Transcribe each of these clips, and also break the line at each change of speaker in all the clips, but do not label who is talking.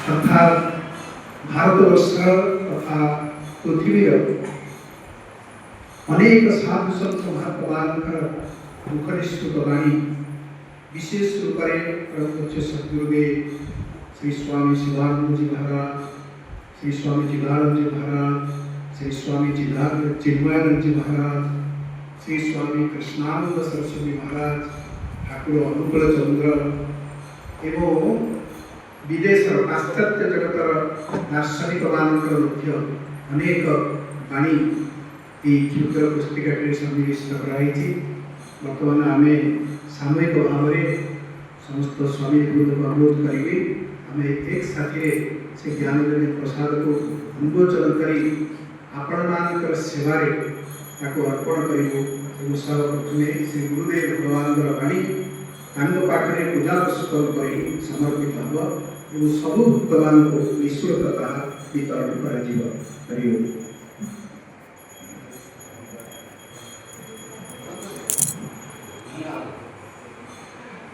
अर्थात भारतवर्ष तथा पृथ्वीर अनेक साधु संत महात्मांकर मुखनिष्ठुत वाणी विशेष रूप से परमपूज्य सद्गुरुदेव श्री स्वामी शिवानंद जी महाराज, श्री स्वामी चिदानंद जी महाराज, श्री स्वामी चिन्मयानंद जी महाराज, श्री स्वामी कृष्णानंद सरस्वती महाराज, ठाकुर अनुकूल चंद्र एवं विदेश पाश्चात्य जगतर दार्शनिक मानकर मध्य अनेक वाणी क्षुद्र पुस्तिका सन्निविष्ट कराई। बर्तमान आम सामूहिक भाव में समस्त स्वामी गुरुदेव अनुरोध करेंगे आम एक साथ से ज्ञान प्रसाद को उन्मोचन कर आपण मान सेवारे अर्पण करूँ। सर्वप्रथमे श्री गुरुदेव भगवान वाणी पाखे पूजा पुस्तक कर समर्पित हम और सबु भक्त मान को निःशुल्क वितरण कर।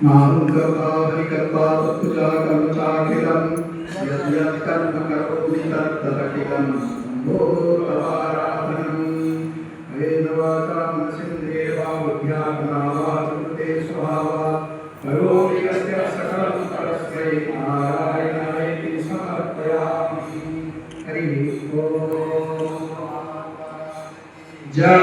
नाहंकर्ता हरिकर्ता तत्पूजा कर्म चाखिलम् यत् यत् कर्म करोमि तत्तदखिलम् भूतवाराधनम् अयेन वाचा मनसिन्द्रियेर्वा बुद्ध्यात्मना वा प्रकृते स्वभावात् करोमि यस्य सकलं परस्मै नारायणायेति समर्पयामि। हरिः ओम्। जय